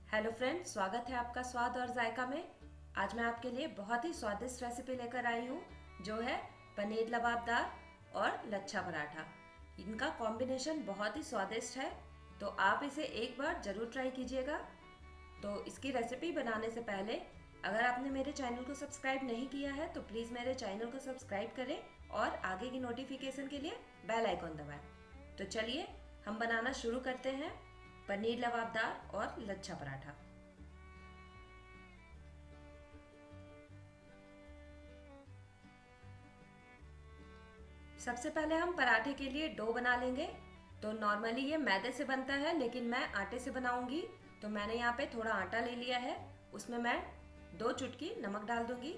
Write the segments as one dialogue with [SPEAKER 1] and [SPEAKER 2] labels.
[SPEAKER 1] Hello friends, स्वागत है आपका स्वाद और जायका में। आज मैं आपके लिए बहुत ही स्वादिष्ट रेसिपी लेकर आई हूँ जो है पनीर लबाबदार और लच्छा पराठा। इनका कॉम्बिनेशन बहुत ही स्वादिष्ट है, तो आप इसे एक बार ज़रूर ट्राई कीजिएगा। तो इसकी रेसिपी बनाने से पहले अगर आपने मेरे चैनल को सब्सक्राइब नहीं किया है तो प्लीज़ मेरे चैनल को सब्सक्राइब करें और आगे की नोटिफिकेशन के लिए बेल आइकॉन दबाएं। तो चलिए हम बनाना शुरू करते हैं पनीर लबाबदार और लच्छा पराठा। सबसे पहले हम पराठे के लिए डो बना लेंगे। तो नॉर्मली ये मैदे से बनता है, लेकिन मैं आटे से बनाऊंगी। तो मैंने यहाँ पे थोड़ा आटा ले लिया है, उसमें मैं 2 चुटकी नमक डाल दूंगी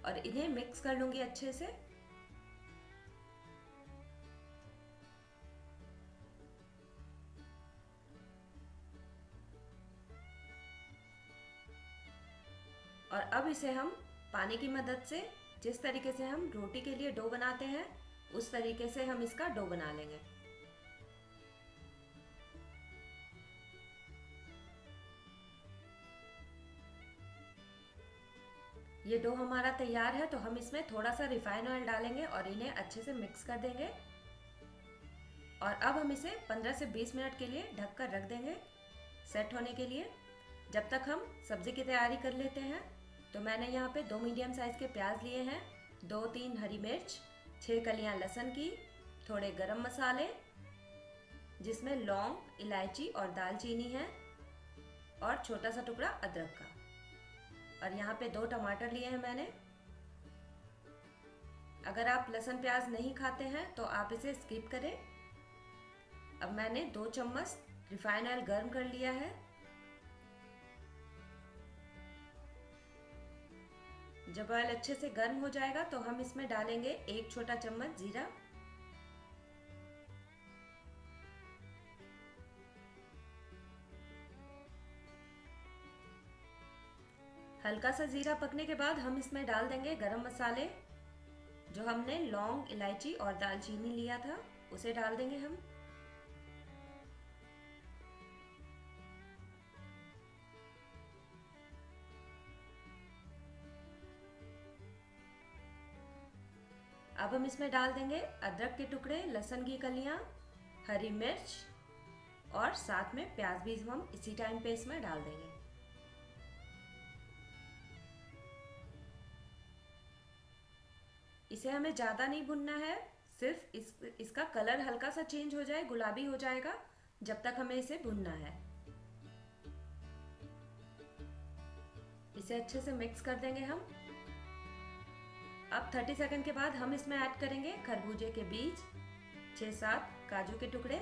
[SPEAKER 1] और इन्हें मिक्स कर लूंगी अच्छे से। और अब इसे हम पानी की मदद से, जिस तरीके से हम रोटी के लिए डो बनाते हैं उस तरीके से हम इसका डो बना लेंगे। ये डो हमारा तैयार है, तो हम इसमें थोड़ा सा रिफाइन ऑयल डालेंगे और इन्हें अच्छे से मिक्स कर देंगे। और अब हम इसे 15 से 20 मिनट के लिए ढक कर रख देंगे सेट होने के लिए, जब तक हम सब्जी की तैयारी कर लेते हैं। तो मैंने यहाँ पे 2 मीडियम साइज़ के प्याज लिए हैं, 2-3 हरी मिर्च, 6 कलियाँ लहसुन की, थोड़े गरम मसाले जिसमें लौंग, इलायची और दालचीनी है, और छोटा सा टुकड़ा अदरक का। और यहाँ पे 2 टमाटर लिए हैं मैंने। अगर आप लहसुन प्याज नहीं खाते हैं तो आप इसे स्किप करें। अब मैंने 2 चम्मच रिफाइन ऑयल गर्म कर लिया है। जब ऑयल अच्छे से गर्म हो जाएगा तो हम इसमें डालेंगे 1 छोटा चम्मच जीरा, हल्का सा जीरा पकने के बाद हम इसमें डाल देंगे गरम मसाले, जो हमने लौंग, इलायची और दालचीनी लिया था उसे डाल देंगे हम। अब हम इसमें डाल देंगे अदरक के टुकड़े, लहसुन की कलियां, हरी मिर्च और साथ में प्याज भी हम इसी टाइम पे इसमें डाल देंगे। इसे हमें ज़्यादा नहीं भुनना है, सिर्फ इसका कलर हल्का सा चेंज हो जाए, गुलाबी हो जाएगा, जब तक हमें इसे भुनना है। इसे अच्छे से मिक्स कर देंगे हम। अब 30 सेकंड के बाद हम इसमें ऐड करेंगे खरबूजे के बीज, 6-7 काजू के टुकड़े।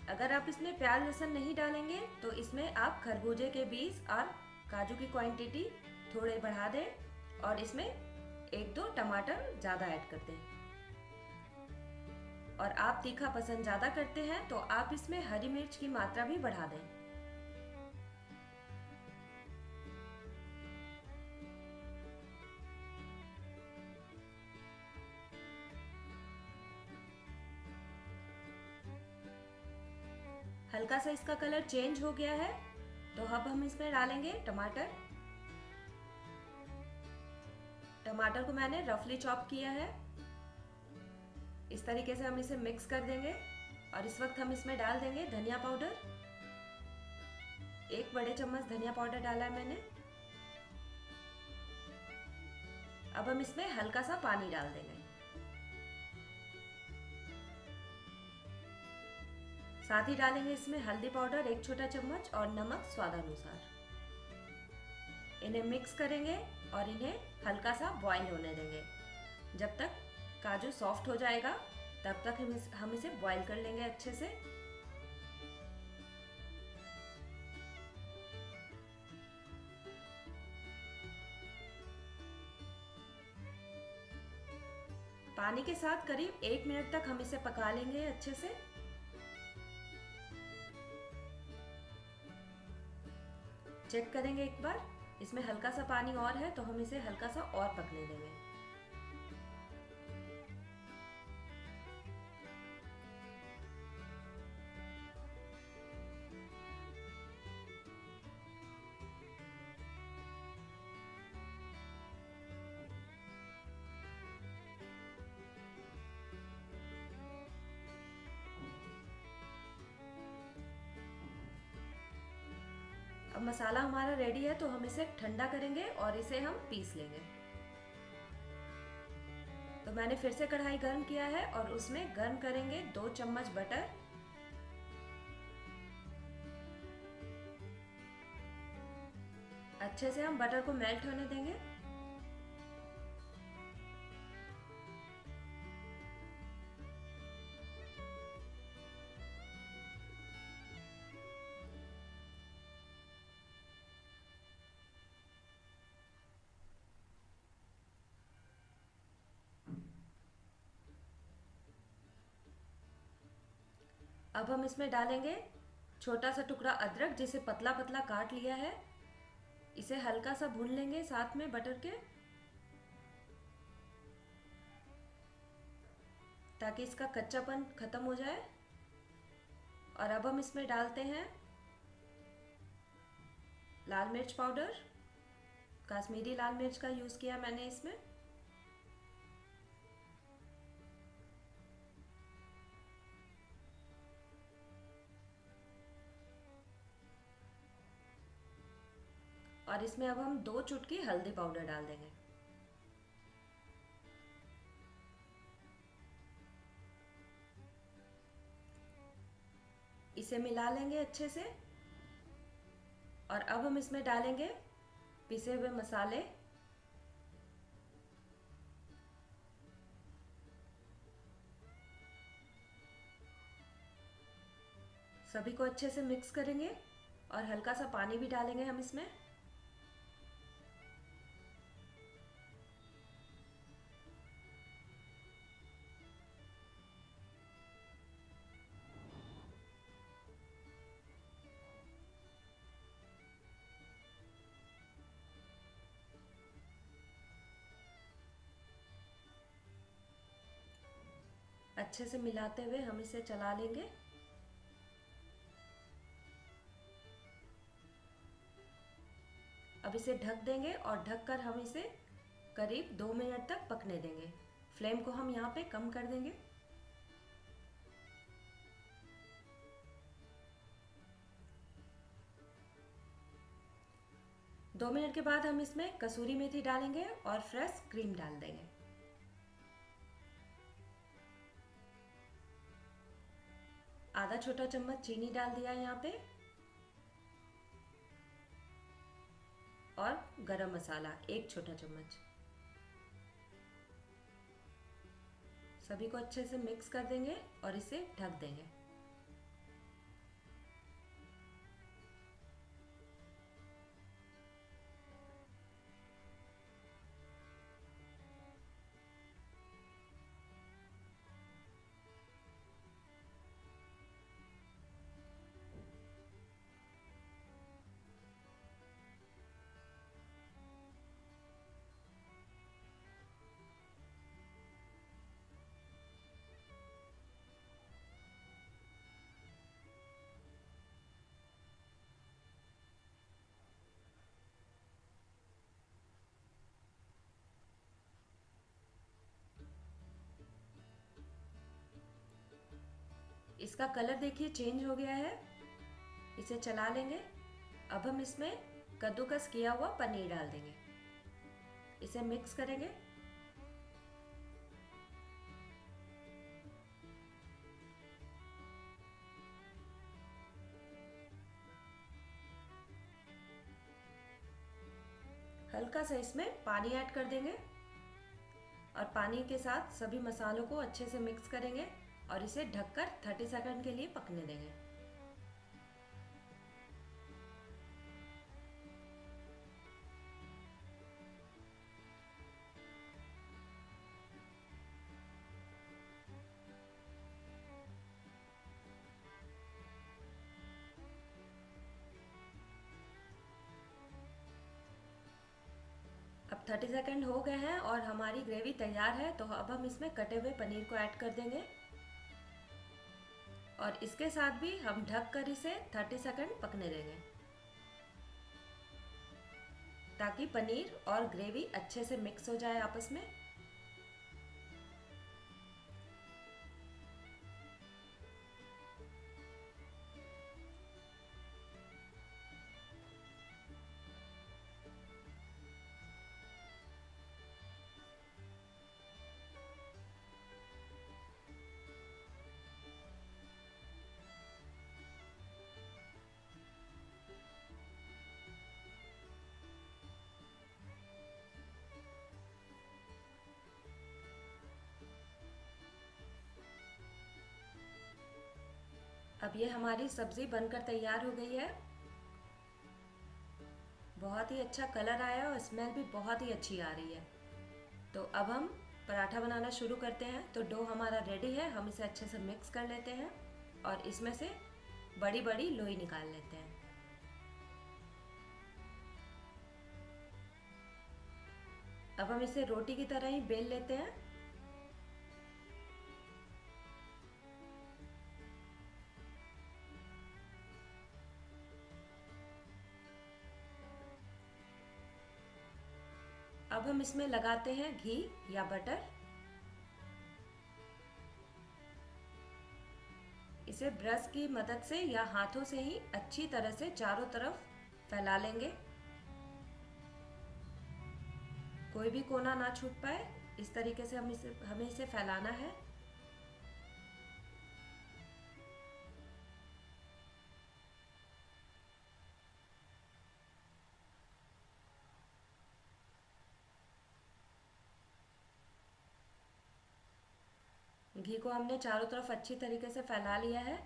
[SPEAKER 1] अगर आप इसमें प्याज लहसुन नहीं डालेंगे तो इसमें आप खरबूजे के बीज और काजू की क्वांटिटी थोड़े बढ़ा दें और इसमें 1-2 टमाटर ज़्यादा ऐड कर दें। और आप तीखा पसंद ज़्यादा करते हैं तो आप इसमें हरी मिर्च की मात्रा भी बढ़ा दें। हल्का सा इसका कलर चेंज हो गया है, तो अब हम इसमें डालेंगे टमाटर। टमाटर को मैंने रफली चॉप किया है। इस तरीके से हम इसे मिक्स कर देंगे और इस वक्त हम इसमें डाल देंगे धनिया पाउडर। 1 बड़े चम्मच धनिया पाउडर डाला है मैंने। अब हम इसमें हल्का सा पानी डाल देंगे। साथ ही डालेंगे इसमें हल्दी पाउडर 1 छोटा चम्मच और नमक स्वादानुसार। इन्हें मिक्स करेंगे और इन्हें हल्का सा बॉईल होने देंगे। जब तक काजू सॉफ्ट हो जाएगा तब तक हम इसे बॉईल कर लेंगे अच्छे से। पानी के साथ करीब 1 मिनट तक हम इसे पका लेंगे अच्छे से। चेक करेंगे एक बार, इसमें हल्का सा पानी और है तो हम इसे हल्का सा और पकने देंगे। अब मसाला हमारा रेडी है तो हम इसे ठंडा करेंगे और इसे हम पीस लेंगे। तो मैंने फिर से कढ़ाई गर्म किया है और उसमें गर्म करेंगे 2 चम्मच बटर। अच्छे से हम बटर को मेल्ट होने देंगे। अब हम इसमें डालेंगे छोटा सा टुकड़ा अदरक जिसे पतला पतला काट लिया है। इसे हल्का सा भून लेंगे साथ में बटर के, ताकि इसका कच्चापन खत्म हो जाए। और अब हम इसमें डालते हैं लाल मिर्च पाउडर। कश्मीरी लाल मिर्च का यूज़ किया मैंने इसमें। और इसमें अब हम 2 चुटकी हल्दी पाउडर डाल देंगे। इसे मिला लेंगे अच्छे से। और अब हम इसमें डालेंगे पिसे हुए मसाले। सभी को अच्छे से मिक्स करेंगे और हल्का सा पानी भी डालेंगे हम इसमें। अच्छे से मिलाते हुए हम इसे चला लेंगे। अब इसे ढक देंगे और ढककर हम इसे करीब 2 मिनट तक पकने देंगे। फ्लेम को हम यहाँ पे कम कर देंगे। दो मिनट के बाद हम इसमें कसूरी मेथी डालेंगे और फ्रेश क्रीम डाल देंगे। आधा छोटा चम्मच चीनी डाल दिया यहाँ पे। और गरम मसाला 1 छोटा चम्मच। सभी को अच्छे से मिक्स कर देंगे और इसे ढक देंगे। इसका कलर देखिए चेंज हो गया है। इसे चला लेंगे। अब हम इसमें कद्दूकस किया हुआ पनीर डाल देंगे। इसे मिक्स करेंगे। हल्का सा इसमें पानी ऐड कर देंगे और पानी के साथ सभी मसालों को अच्छे से मिक्स करेंगे और इसे ढककर 30 सेकंड के लिए पकने देंगे। अब 30 सेकंड हो गए हैं और हमारी ग्रेवी तैयार है। तो अब हम इसमें कटे हुए पनीर को ऐड कर देंगे और इसके साथ भी हम ढक कर इसे 30 सेकंड पकने देंगे, ताकि पनीर और ग्रेवी अच्छे से मिक्स हो जाए आपस में। अब ये हमारी सब्ज़ी बनकर तैयार हो गई है। बहुत ही अच्छा कलर आया और स्मेल भी बहुत ही अच्छी आ रही है। तो अब हम पराठा बनाना शुरू करते हैं। तो डो हमारा रेडी है, हम इसे अच्छे से मिक्स कर लेते हैं और इसमें से बड़ी बड़ी लोई निकाल लेते हैं। अब हम इसे रोटी की तरह ही बेल लेते हैं। अब हम इसमें लगाते हैं घी या बटर। इसे ब्रश की मदद से या हाथों से ही अच्छी तरह से चारों तरफ फैला लेंगे, कोई भी कोना ना छूट पाए। इस तरीके से हमें इसे फैलाना है। घी को हमने चारों तरफ अच्छी तरीके से फैला लिया है।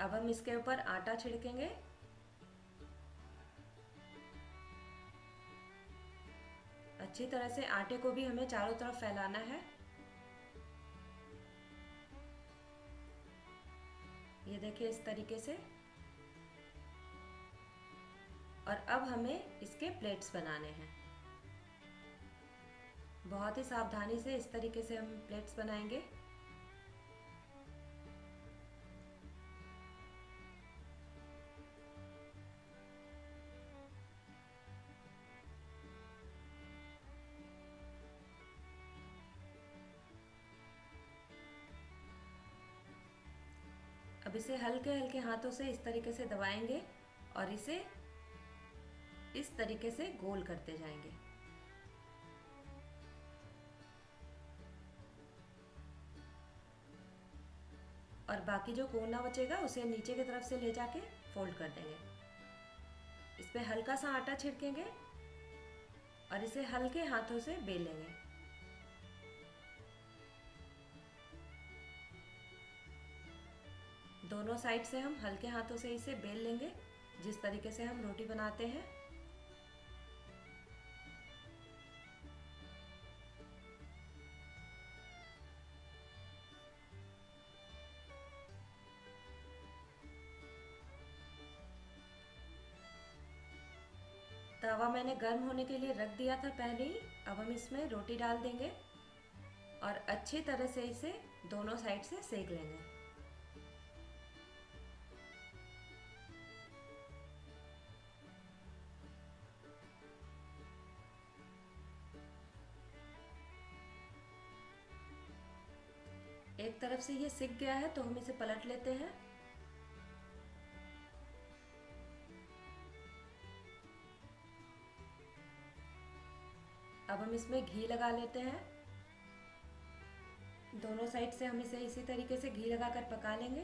[SPEAKER 1] अब हम इसके ऊपर आटा छिड़केंगे। अच्छी तरह से आटे को भी हमें चारों तरफ फैलाना है। ये देखिए इस तरीके से। और अब हमें इसके प्लेट्स बनाने हैं। बहुत ही सावधानी से इस तरीके से हम प्लेट्स बनाएंगे। अब इसे हल्के हल्के हाथों से इस तरीके से दबाएंगे और इसे इस तरीके से गोल करते जाएंगे। और बाकी जो कोना बचेगा उसे नीचे की तरफ से ले जाके फोल्ड कर देंगे। इस पे हल्का सा आटा छिड़केंगे और इसे हल्के हाथों से बेलेंगे। दोनों साइड से हम हल्के हाथों से इसे बेल लेंगे, जिस तरीके से हम रोटी बनाते हैं। तवा मैंने गर्म होने के लिए रख दिया था पहले ही। अब हम इसमें रोटी डाल देंगे और अच्छी तरह से इसे दोनों साइड से सेक लेंगे। एक तरफ से ये सिक गया है तो हम इसे पलट लेते हैं। अब हम इसमें घी लगा लेते हैं। दोनों साइड से हम इसे इसी तरीके से घी लगाकर पका लेंगे।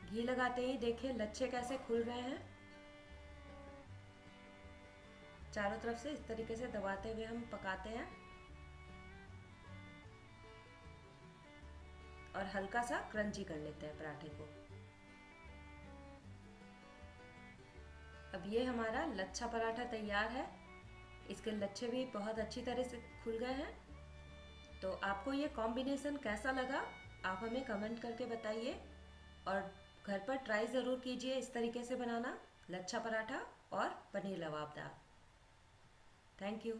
[SPEAKER 1] घी लगाते ही देखिए लच्छे कैसे खुल रहे हैं। चारों तरफ से इस तरीके से दबाते हुए हम पकाते हैं और हल्का सा क्रंची कर लेते हैं पराठे को। अब ये हमारा लच्छा पराठा तैयार है। इसके लच्छे भी बहुत अच्छी तरह से खुल गए हैं। तो आपको ये कॉम्बिनेशन कैसा लगा आप हमें कमेंट करके बताइए और घर पर ट्राई ज़रूर कीजिए इस तरीके से बनाना लच्छा पराठा और पनीर लबाबदार। Thank you.